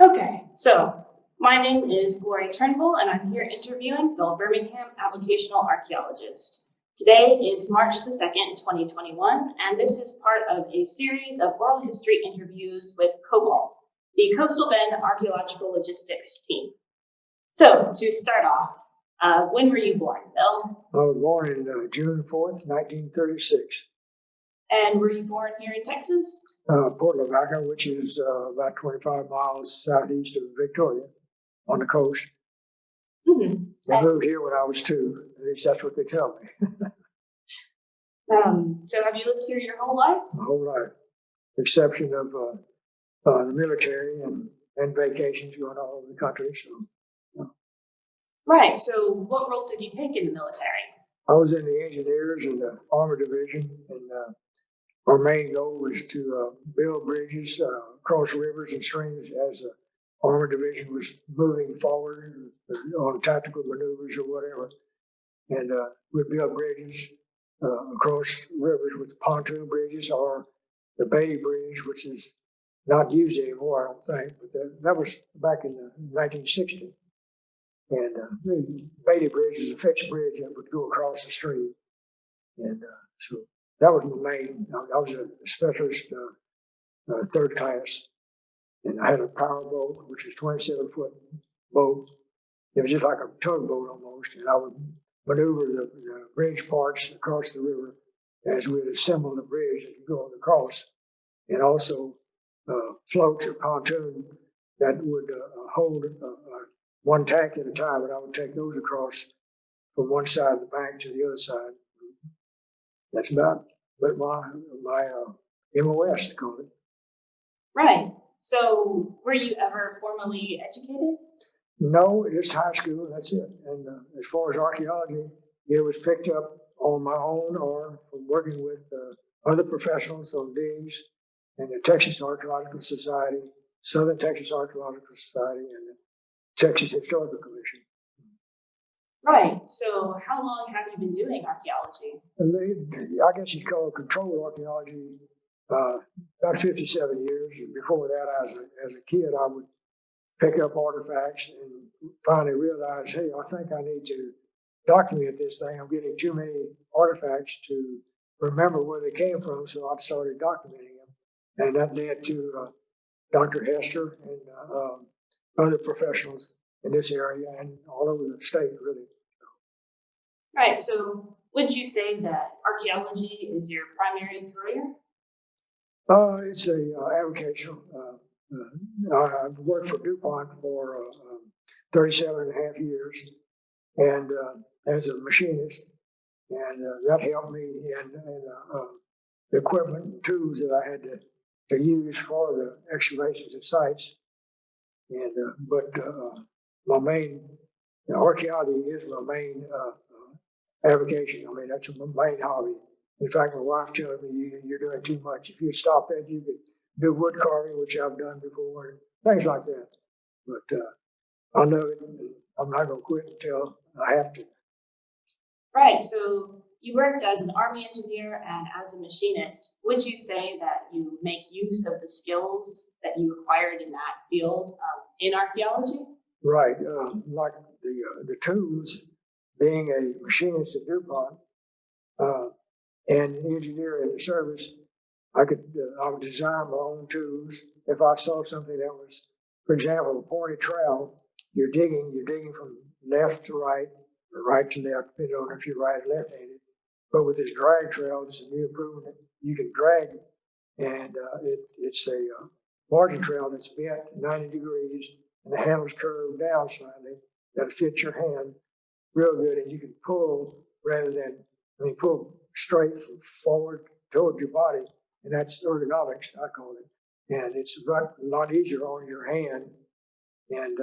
Okay, so my name is Glory Turnbull, and I'm here interviewing Bill Birmingham, avocational archaeologist. Today is March the 2nd, 2021, and this is part of a series of oral history interviews with CoBALT, the Coastal Bend Archaeological Logistics team. So, to start off, when were you born, Bill? I was born in June 4th, 1936. And were you born here in Texas? Port Lavaca, which is about 25 miles southeast of Victoria on the coast. Mm-hmm. I moved here when I was 2. At least that's what they tell me. So have you lived here your whole life? My whole life, exception of the military and vacations going all over the country. So, Right, so what role did you take in the military? I was in the engineers and the armor division, and our main goal was to build bridges across rivers and streams as the armor division was moving forward on tactical maneuvers or whatever. And we'd build bridges across rivers with pontoon bridges or the Beatty Bridge, which is not used anymore, I don't think, but that was back in 1960. And the Beatty Bridge is a fixed bridge that would go across the stream. And so that was my main. I was a specialist third class, and I had a power boat, which is 27-foot boat. It was just like a tugboat almost, and I would maneuver the bridge parts across the river as we'd assemble the bridge as we go across, and also floats or pontoon that would hold one tank at a time, and I would take those across from one side of the bank to the other side. That's about my MOS, they call it. Right. So were you ever formally educated? No, just high school, that's it. And as far as archaeology, it was picked up on my own or from working with other professionals on digs and the Texas Archaeological Society, Southern Texas Archaeological Society, and the Texas Historical Commission. Right. So how long have you been doing archaeology? I guess you'd call it controlled archaeology about 57 years. And before that, as a kid, I would pick up artifacts and finally realize, hey, I think I need to document this thing. I'm getting too many artifacts to remember where they came from, so I started documenting them. And that led to Dr. Hester and other professionals in this area and all over the state, really. Right. So would you say that archaeology is your primary career? It's a avocational. I've worked for DuPont for 37 and a half years and as a machinist, and that helped me in the equipment and tools that I had to use for the excavations at sites. And but my main archaeology is my main avocation. I mean, that's my main hobby. In fact, my wife tells me you're doing too much. If you stop that, you could do wood carving, which I've done before, and things like that. But I know it. I'm not going to quit until I have to. Right. So you worked as an Army engineer and as a machinist. Would you say that you make use of the skills that you acquired in that field in archaeology? Right. Like the tools, being a machinist at DuPont and an engineer in the service, I would design my own tools. If I saw something that was, for example, a pointed trowel, you're digging from left to right, or right to left, depending on if you're right or left-handed. But with this drag trowel, it's a new improvement. You can drag it, and it's a margin trowel that's bent 90 degrees, and the handle's curved down slightly. That'll fit your hand real good, and you can pull rather than, pull straight forward toward your body, and that's ergonomics, I call it. And it's a lot easier on your hand, and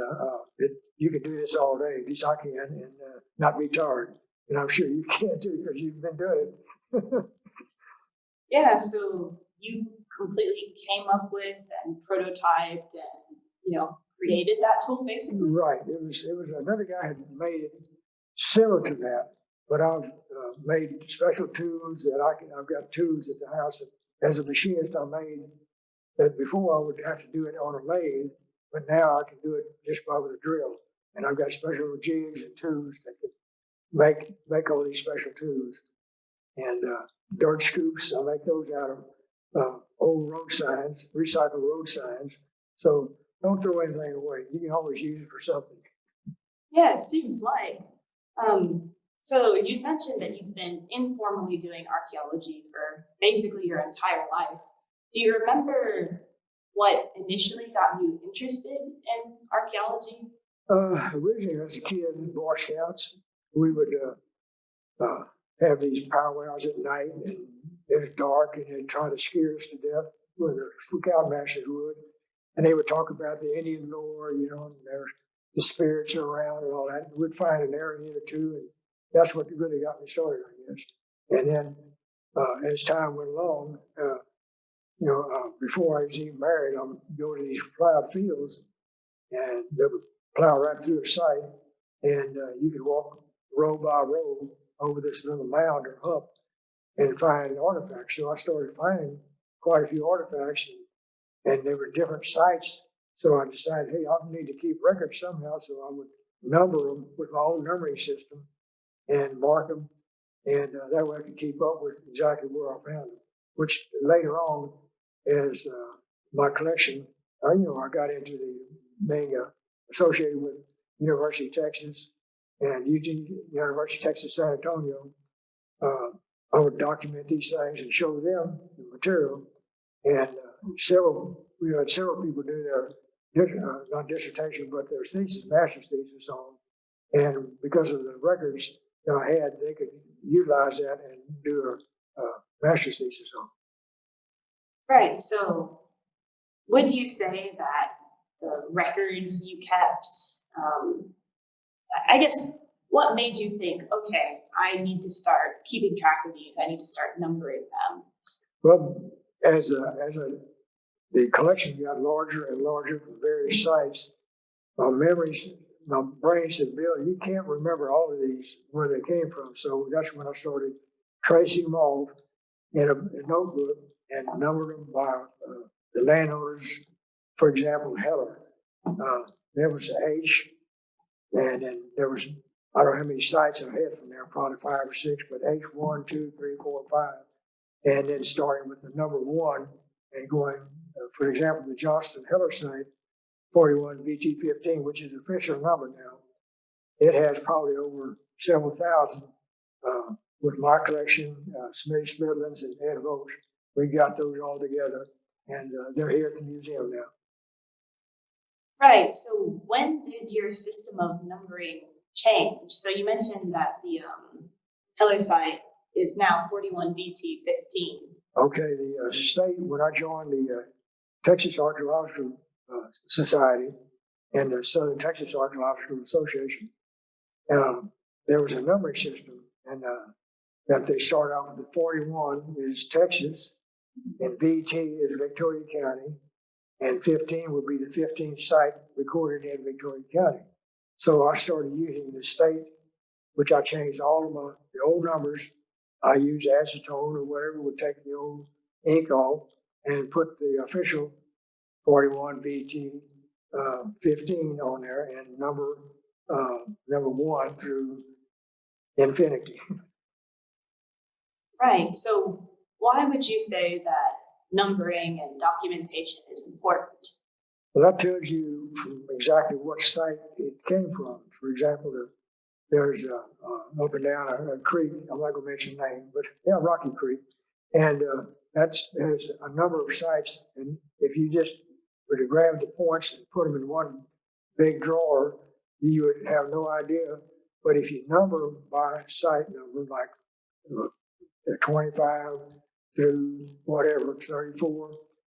you can do this all day, at least I can, and not be tired. And I'm sure you can too, because you've been doing it. Yeah, so you completely came up with and prototyped and, created that tool basically? Right. It was another guy had made it similar to that, but I've made special tools that I've got tools at the house that, as a machinist, I made that before I would have to do it on a lathe. but now I can do it just by with a drill. And I've got special jigs and tools that can make all these special tools. And dirt scoops, I make those out of old road signs, recycled road signs. So don't throw anything away. You can always use it for something. Yeah, it seems like. So you mentioned that you've been informally doing archaeology for basically your entire life. Do you remember what initially got you interested in archaeology? Originally, as a kid in Boy Scouts, we would have these powwows at night, and it was dark, and they'd try to scare us to death, where the scoutmasters would. And they would talk about the Indian lore, you know, and there's the spirits around and all that. And we'd find an area or two, and that's what really got me started, I guess. And then as time went along, before I was even married, I would go to these plowed fields, and they would plow right through a site, and you could walk row by row over this little mound or hump and find artifacts. So I started finding quite a few artifacts, and they were different sites. So I decided, hey, I need to keep records somehow. So I would number them with my own numbering system and mark them, and that way I could keep up with exactly where I found them. Which later on, as my collection, I got into being associated with University of Texas and University of Texas San Antonio. I would document these things and show them the material. And we had several people do their, not dissertation, but their thesis, master's thesis on. And because of the records that I had, they could utilize that and do a master's thesis on. Right. So would you say that the records you kept, I guess, what made you think, okay, I need to start keeping track of these. I need to start numbering them? Well, as the collection got larger and larger from various sites, my brain said, Bill, you can't remember all of these, where they came from. So that's when I started tracing them all in a notebook and numbered them by the landowners. For example, Heller. There was H, and then there was, I don't know how many sites I had from there, probably 5 or 6, but H1, 2, 3, 4, 5. And then starting with the number 1 and going, for example, the Johnston Heller site, 41 VT15, which is the official number now. It has probably over several thousand. With my collection, Smith Smithlands and Ed Oaks, we got those all together, and they're here at the museum now. Right. So when did your system of numbering change? So you mentioned that the Heller site is now 41 VT15. Okay, the state, when I joined the Texas Archaeological Society and the Southern Texas Archaeological Association, there was a numbering system, and that they start out with the 41 is Texas, and VT is Victoria County, and 15 would be the 15th site recorded in Victoria County. So I started using the state, which I changed all of the old numbers. I used acetone or whatever would take the old ink off and put the official 41 VT 15 on there and number 1 through infinity. Right. So why would you say that numbering and documentation is important? Well, that tells you from exactly what site it came from. For example, there's up and down a creek. I'm not going to mention the name, but yeah, Rocky Creek, and there's a number of sites. And if you just were to grab the points and put them in one big drawer, you would have no idea. But if you number them by site number, like 25 through whatever, 34,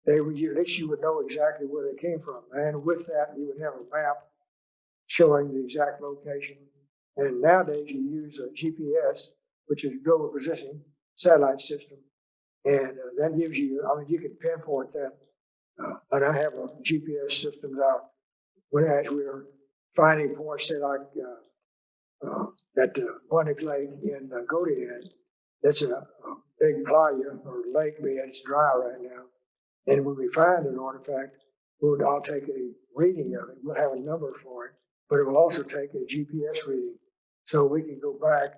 at least you would know exactly where they came from. And with that, you would have a map showing the exact location. And nowadays you use a GPS, which is a global positioning satellite system. And that gives you, you can pinpoint that. And I have a GPS system now. As we were finding points, say like at Bunnick Lake in Godiad, that's a big playa or lake bed. It's dry right now. And when we find an artifact, I'll take a reading of it. We'll have a number for it, but it will also take a GPS reading. So we can go back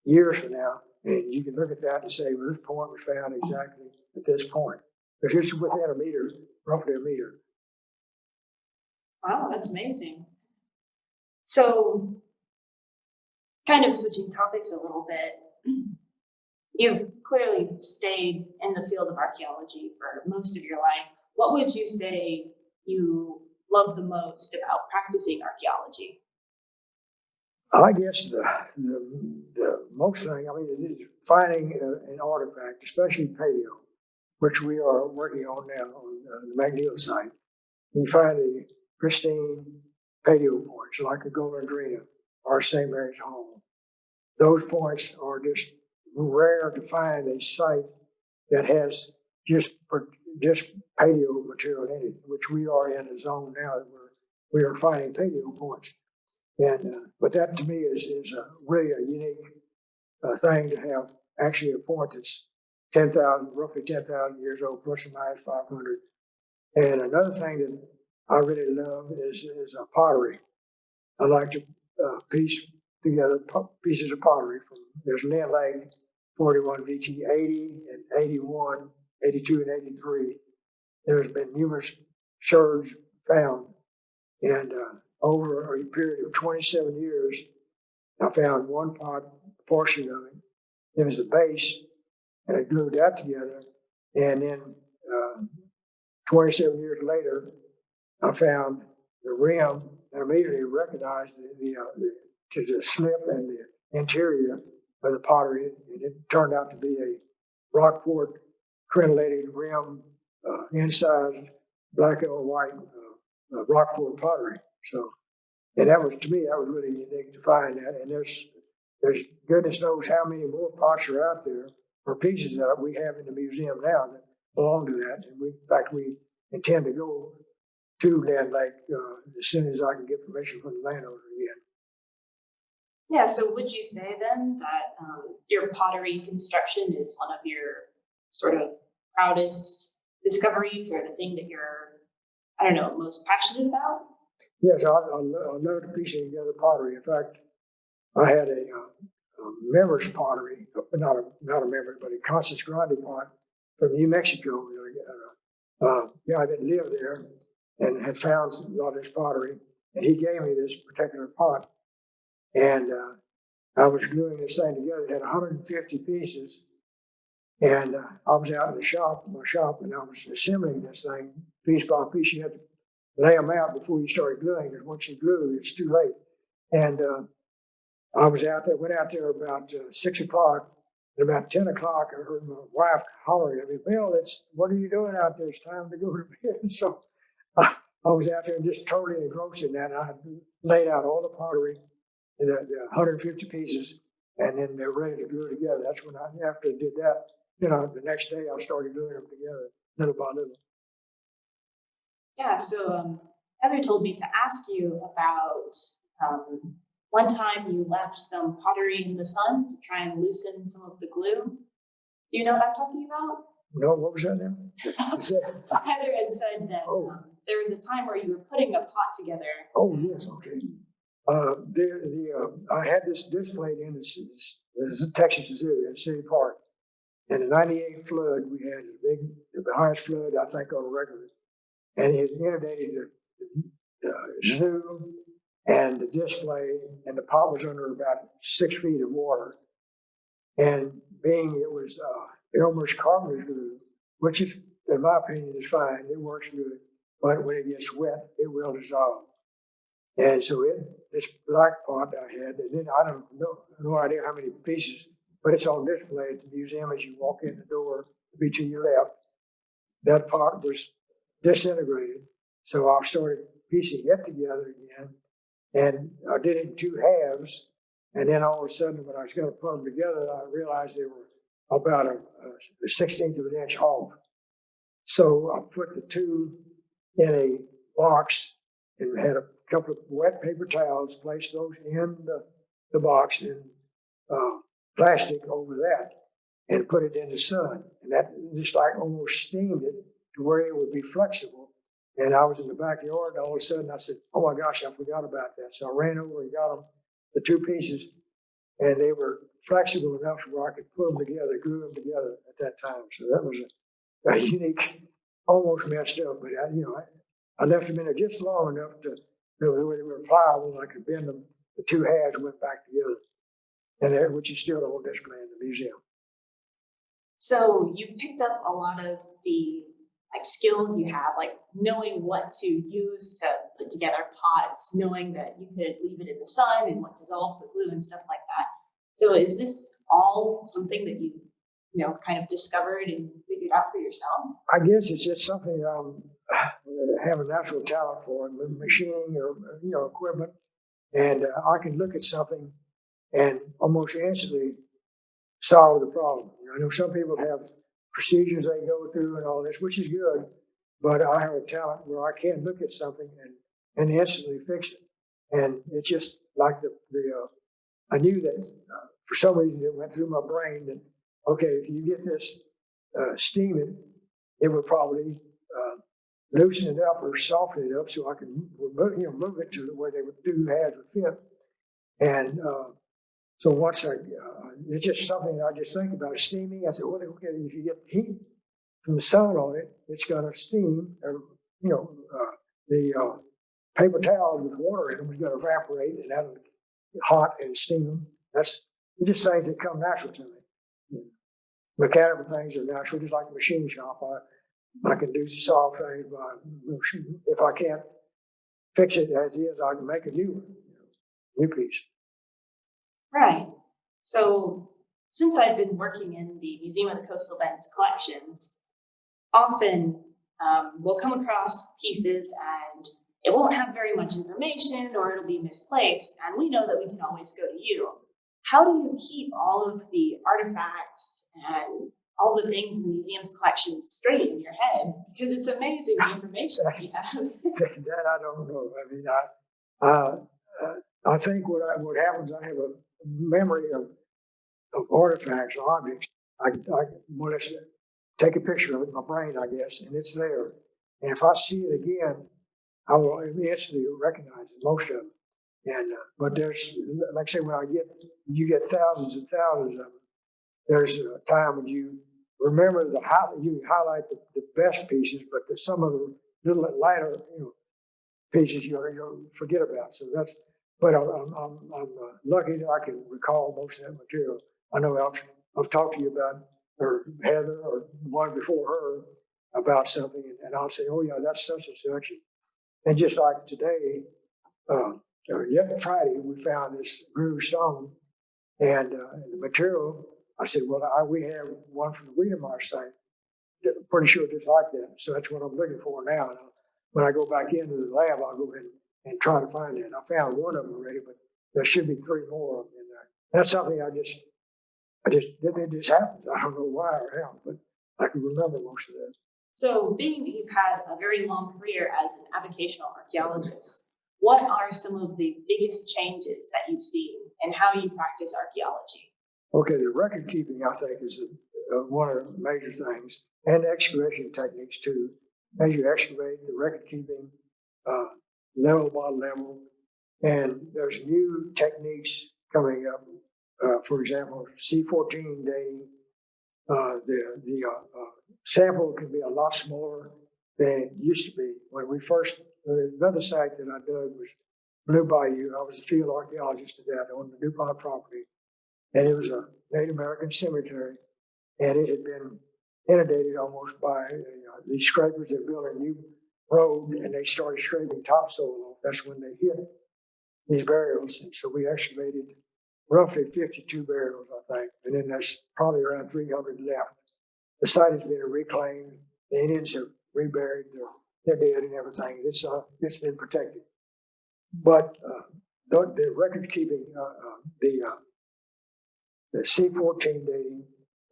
years from now and you can look at that and say, well, this point was found exactly at this point. Because it's within a meter, roughly a meter. Wow, that's amazing. So, kind of switching topics a little bit, you've clearly stayed in the field of archaeology for most of your life. What would you say you love the most about practicing archaeology? I guess the most thing, I mean, is finding an artifact, especially paleo, which we are working on now on the McNeil site. You find a pristine paleo points like a Golondrina or St. Mary's Hall. Those points are just rare to find a site that has just paleo material in it, which we are in a zone now that we are finding paleo points. And but that to me is really a unique thing to have actually a point that's 10,000, roughly 10,000 years old, plus or minus 500. And another thing that I really love is pottery. I like to piece together pieces of pottery from, there's Lynn Lake, 41 VT 80 and 81, 82 and 83. There's been numerous sherds found. And over a period of 27 years, I found one portion of it. It was the base, and I glued that together. And then 27 years later, I found the rim and immediately recognized the slip and the interior of the pottery. And it turned out to be a Rockport crenellated rim, inside black and white Rockport pottery. So, and that was, to me, that was really unique to find that. And there's goodness knows how many more pots are out there or pieces that we have in the museum now that belong to that. And in fact, we intend to go to Land Lake as soon as I can get permission from the landowner again. Yeah, so would you say then that your pottery construction is one of your sort of proudest discoveries, or the thing that you're, I don't know, most passionate about? Yes, I love piecing together pottery. In fact, I had a members pottery, not a member, but a Constance Grande pot from New Mexico. Guy that lived there and had found a lot of this pottery, and he gave me this particular pot. And I was gluing this thing together. It had 150 pieces, and I was out in my shop, and I was assembling this thing piece by piece. You had to lay them out before you started gluing, because once you glue, it's too late. And I was out there, went out there about 6 o'clock. At about 10 o'clock, I heard my wife hollering at me, Bill, what are you doing out there? It's time to go to bed. So I was out there and just totally engrossed in that. And I laid out all the pottery, the 150 pieces, and then they're ready to glue together. That's when after I did that, the next day I started gluing them together little by little. Yeah, so Heather told me to ask you about one time you left some pottery in the sun to try and loosen some of the glue. Do you know what I'm talking about? No, what was that now? Heather had said that there was a time where you were putting a pot together. Oh, yes, okay. I had this displayed in the Texas Zoo in City Park. In the 98 flood, we had the highest flood, I think, on record. And it inundated the zoo and the display, and the pot was under about 6 feet of water. And being it was Elmer's carpenter's glue, which is, in my opinion, is fine. It works good. But when it gets wet, it will dissolve. And so this black pot I had, and then I don't know, no idea how many pieces, but it's on display at the museum as you walk in the door, be to your left. That pot was disintegrated. So I started piecing it together again. And I did it in 2 halves. And then all of a sudden, when I was going to put them together, I realized they were about a 16th of an inch off. So I put the 2 in a box and had a couple of wet paper towels, placed those in the box and plastic over that, and put it in the sun. And that just like almost steamed it to where it would be flexible. And I was in the backyard, and all of a sudden I said, oh my gosh, I forgot about that. So I ran over and got them, the two pieces, and they were flexible enough where I could put them together, glue them together at that time. So that was a unique, almost messed up, but I left them in there just long enough to, they were pliable, I could bend them, the two halves went back together. And that, which is still on display in the museum. So you picked up a lot of the skills you have, like knowing what to use to put together pots, knowing that you could leave it in the sun and what dissolves the glue and stuff like that. So is this all something that you kind of discovered and figured out for yourself? I guess it's just something I have a natural talent for, machining or equipment, and I can look at something and almost instantly solve the problem. I know some people have procedures they go through and all this, which is good, but I have a talent where I can look at something and instantly fix it. And it's just like I knew that for some reason it went through my brain that, okay, if you get this steaming, it would probably loosen it up or soften it up so I can move it to the way they would do halves would fit. And so once it's just something I just think about steaming. I said, well, okay, if you get heat from the sun on it, it's going to steam. Or, the paper towels with water in them is going to evaporate and have it hot and steam. It's just things that come natural to me. Mechanical things are natural, just like a machine shop. I can do solve things by, if I can't fix it as is, I can make a new one, new piece. Right. So since I've been working in the Museum of the Coastal Bend's collections, often we'll come across pieces and it won't have very much information or it'll be misplaced. And we know that we can always go to you. How do you keep all of the artifacts and all the things in the museum's collections straight in your head? Because it's amazing the information that you have. That I don't know. I mean, I think what happens, I have a memory of artifacts, objects. I want to take a picture of it in my brain, I guess, and it's there. And if I see it again, I will instantly recognize it, most of them. And but there's, like I say, you get thousands and thousands of them. There's a time when you remember you highlight the best pieces, but some of the little lighter pieces you'll forget about. So that's. But I'm lucky that I can recall most of that material. I know I've talked to you about, or Heather, or one before her about something, and I'll say, oh yeah, that's such and such. And just like today, Friday, we found this grooved stone, and the material. I said, well, we have one from the Wiedemeyer site. Pretty sure just like that. So that's what I'm looking for now. And when I go back into the lab, I'll go ahead and try to find it. I found one of them already, but there should be 3 more of them in there. That's something it just happens. I don't know why or how, but I can remember most of that. So being that you've had a very long career as an avocational archaeologist, what are some of the biggest changes that you've seen in how you practice archaeology? Okay, the record keeping, I think, is one of the major things, and excavation techniques too. As you excavate, the record keeping, level by level, and there's new techniques coming up. For example, C14 dating. The sample can be a lot smaller than it used to be. When we first, another site that I dug was Blue Bayou. I was a field archaeologist at that on the DuPont property. And it was a Native American cemetery, and it had been inundated almost by these scrapers that built a new road, and they started scraping topsoil off. That's when they hit these burials. And so we excavated roughly 52 burials, I think, and then there's probably around 300 left. The site has been reclaimed. The Indians have reburied their dead and everything. It's been protected. But the record keeping, the C14 dating,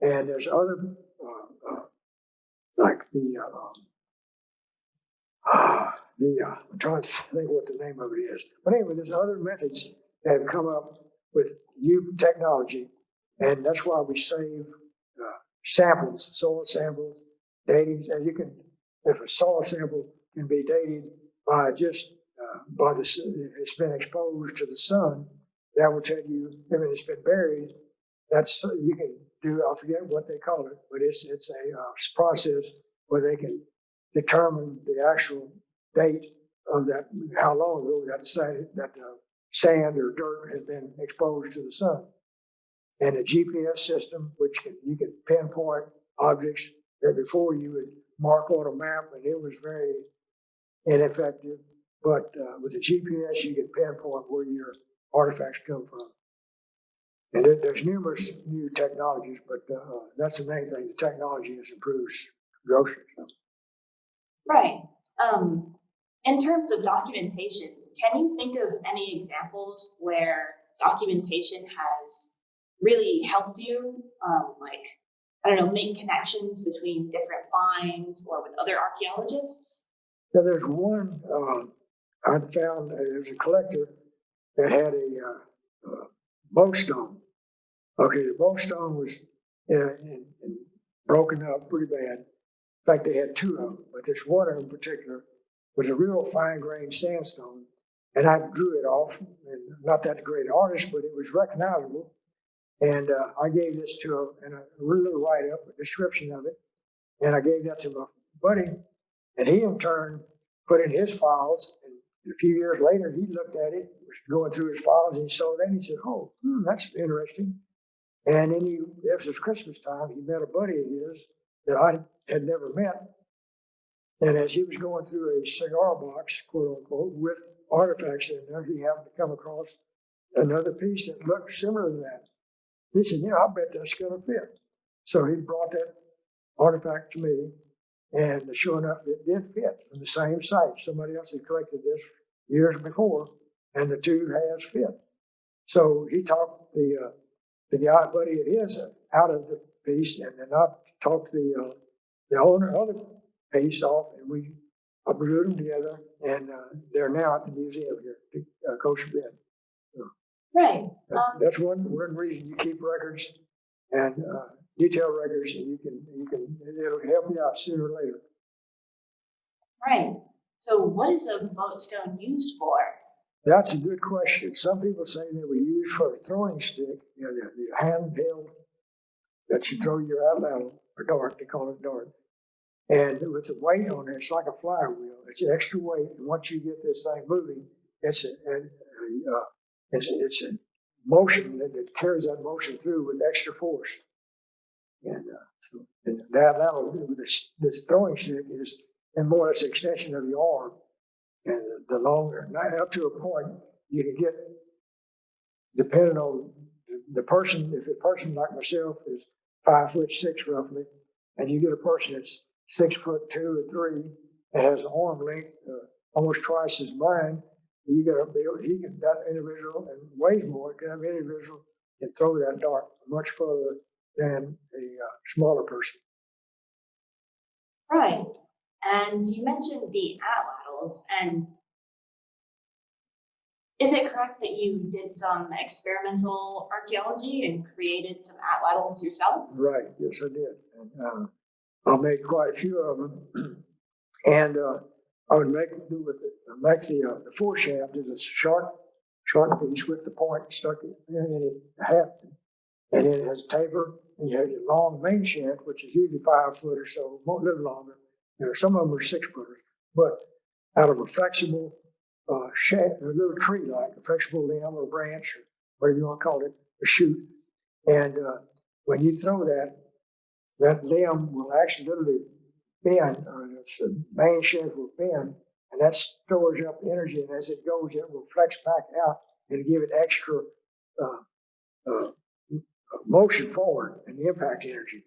and there's other like I'm trying to think what the name of it is. But anyway, there's other methods that have come up with new technology, and that's why we save samples, soil samples, datings, and you can, if a soil sample can be dated by just by the if it's been exposed to the sun. That will tell you if it's been buried. That's you can do. I forget what they call it, but it's a process where they can determine the actual date of that, how long ago that sand or dirt has been exposed to the sun. And a GPS system, which you can pinpoint objects that before you would mark on a map, and it was very ineffective. But with the GPS, you can pinpoint where your artifacts come from. And there's numerous new technologies, but that's the main thing. The technology has improved groceries. Right. In terms of documentation, can you think of any examples where documentation has really helped you, like, I don't know, make connections between different finds or with other archaeologists? Now, there's one I found. There's a collector that had a bow stone. Okay, the bow stone was broken up pretty bad. In fact, they had two of them, but this one in particular was a real fine-grained sandstone, and I drew it off. And not that great an artist, but it was recognizable. And I gave this to him and a little write-up, a description of it, and I gave that to my buddy, and he in turn put in his files. And a few years later, he looked at it, was going through his files, and he saw that, and he said, "Oh, that's interesting." And then it was Christmas time, he met a buddy of his that I had never met. And as he was going through a cigar box, quote unquote, with artifacts in there, he happened to come across another piece that looked similar to that. He said, "I bet that's going to fit." So he brought that artifact to me, and sure enough, it did fit from the same site. Somebody else had collected this years before, and the two has fit. So he talked the guy buddy of his out of the piece, and then I talked the owner of the piece off, and we glued them together, and they're now at the museum here, Coach Bend. Right. That's one reason you keep records and detailed records, and it'll help you out sooner or later. Right. So what is a boat stone used for? That's a good question. Some people say they were used for a throwing stick, the handheld that you throw your Atlatl or dart, they call it dart. And with the weight on it, it's like a flywheel. It's extra weight, and once you get this thing moving, it's a motion that carries that motion through with extra force. And that Atlatl with this throwing stick is more or less an extension of your arm. And the longer, up to a point, you can get, depending on the person, if a person like myself is 5'6" roughly, and you get a person that's 6'2" or 3 and has an arm length almost twice as mine, that individual and weighs more, that individual can throw that dart much further than a smaller person. Right. And you mentioned the Atlatls, and is it correct that you did some experimental archaeology and created some Atlatls yourself? Right, yes I did. And I made quite a few of them. And I would make the foreshaft is a sharp piece with the point stuck in it, and it has a taper, and you have your long main shaft, which is usually 5 foot or so, a little longer. Some of them are 6 footers, but out of a flexible shaft, a little tree like a flexible limb or branch or whatever you want to call it, a shoot. And when you throw that limb will actually literally bend, or the main shaft will bend, and that stores up energy, and as it goes, it will flex back out and give it extra motion forward and impact energy.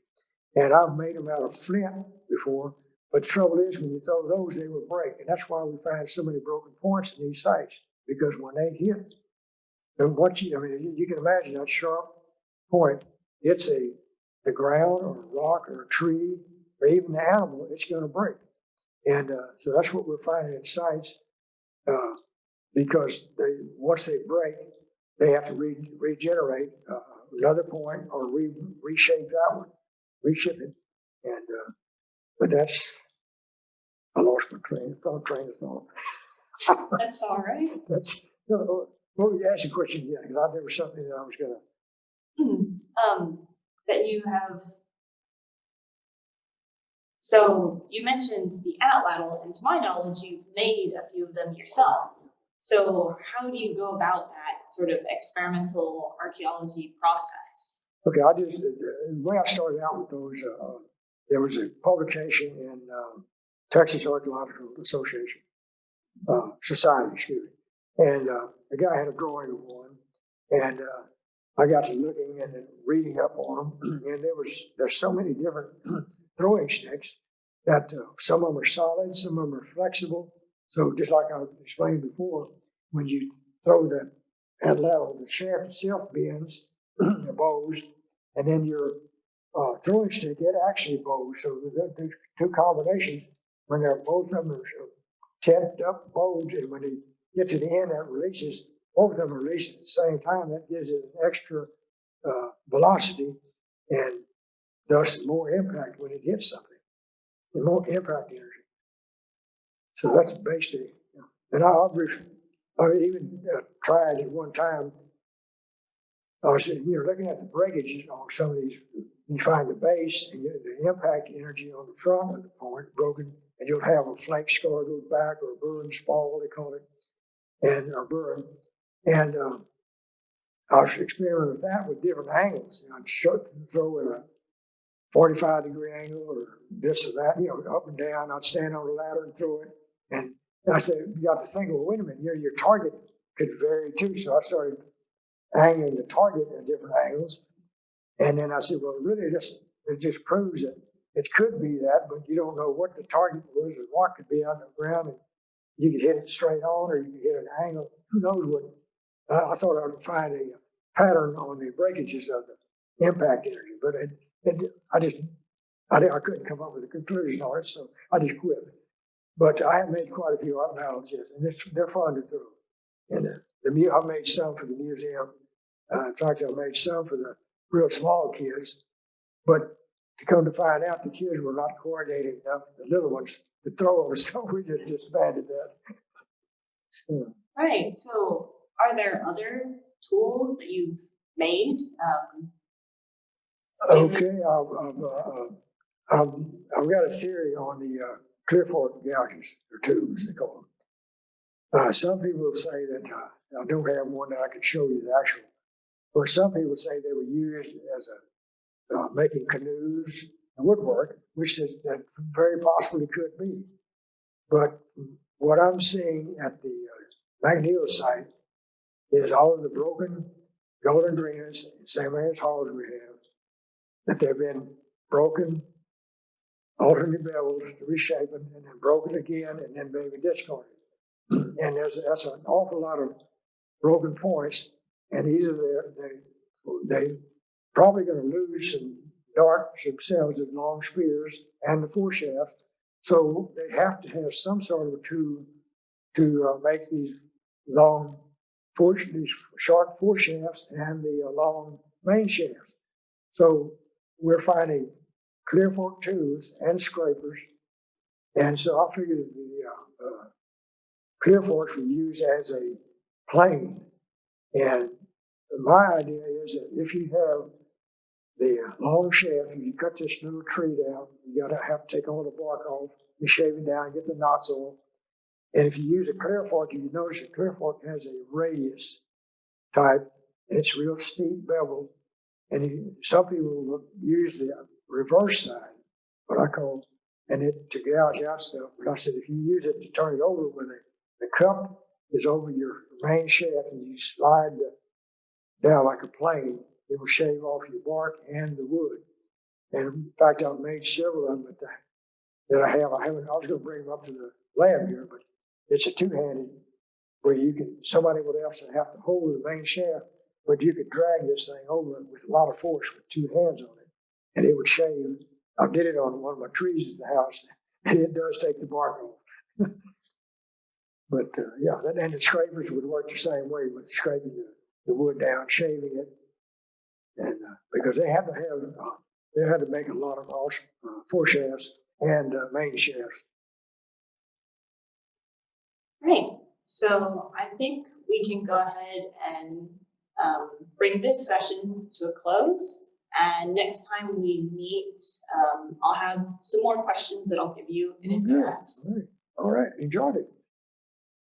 And I've made them out of flint before, but the trouble is when you throw those, they will break, and that's why we find so many broken points in these sites, because when they hit, and you can imagine that sharp point, it's the ground or a rock or a tree or even the animal, it's going to break. And so that's what we're finding in sites, because once they break, they have to regenerate another point or reshape that one, reshape it. And but that's I lost my train of thought. That's all right. That's, no, well, you asked a question again, because I there was something that I was gonna, That you have. So you mentioned the Atlatl, and to my knowledge, you've made a few of them yourself. So how do you go about that sort of experimental archaeology process? okay, the way I started out with those, there was a publication in Texas Archaeological Association, Society, excuse me. And the guy had a drawing of one, and I got to looking and then reading up on them, and there's so many different throwing sticks that some of them are solid, some of them are flexible. So just like I explained before, when you throw the Atlatl, the shaft itself bends, the bows, and then your throwing stick, it actually bows. So the two combinations, when they're both of them are tipped up bows, and when they get to the end, that releases, both of them release at the same time. That gives it an extra velocity and thus more impact when it hits something, and more impact energy. So that's basically, and I even tried at one time. I was, looking at the breakages on some of these. You find the base and the impact energy on the front of the point broken, and you'll have a flake scar go back, or a burn spall, they call it, and or burn. And I was experimenting with that with different angles. I'd throw in a 45-degree angle or this or that, up and down. I'd stand on the ladder and throw it. And I said, you got to think, well, wait a minute, your target could vary too. So I started angling the target at different angles. And then I said, well, really, it just proves that it could be that, but you don't know what the target was or what could be on the ground. And you could hit it straight on, or you could hit an angle. Who knows what? I thought I would find a pattern on the breakages of the impact energy, but I couldn't come up with a conclusion on it, so I just quit. But I have made quite a few analogies, and they're fun to do. And I made some for the museum. In fact, I made some for the real small kids. But to come to find out, the kids were not coordinated enough, the little ones, to throw them, so we just disbanded that. Yeah. Right. So are there other tools that you've made? Okay, I've got a theory on the clear fork gouges, or tubes, they call them. Some people say that, I don't have one that I can show you the actual, but some people say they were used as making canoes and woodwork, which that very possibly could be. But what I'm seeing at the McNeil site is all of the broken golden granites, same as halls we have, that they've been broken, alternately beveled, reshapen, and then broken again, and then maybe discarded. And that's an awful lot of broken points, and either they probably going to lose some darts themselves in long spears and the foreshaft. So they have to have some sort of a tool to make these these short foreshafts and the long main shafts. So we're finding clear fork tools and scrapers. And so I figured the clear forks were used as a plane. And my idea is that if you have the long shaft, if you cut this little tree down, you have to take all the bark off, you shave it down, get the knots off. And if you use a clear fork, you notice a clear fork has a radius type, and it's real steep bevel. And some people will use the reverse side, what I call, and it to gouge out stuff. But I said, if you use it to turn it over when the cup is over your main shaft and you slide down like a plane, it will shave off your bark and the wood. And in fact, I've made several of them that I have. I was going to bring them up to the lab here, but it's a two-handed where somebody would also have to hold the main shaft, but you could drag this thing over with a lot of force with two hands on it, and it would shave. I did it on one of my trees in the house, and it does take the bark off. But yeah, and the scrapers would work the same way with scraping the wood down, shaving it, and because they had to make a lot of foreshafts and main shafts. Great. So I think we can go ahead and bring this session to a close. And next time we meet, I'll have some more questions that I'll give you in advance. All right, enjoyed it.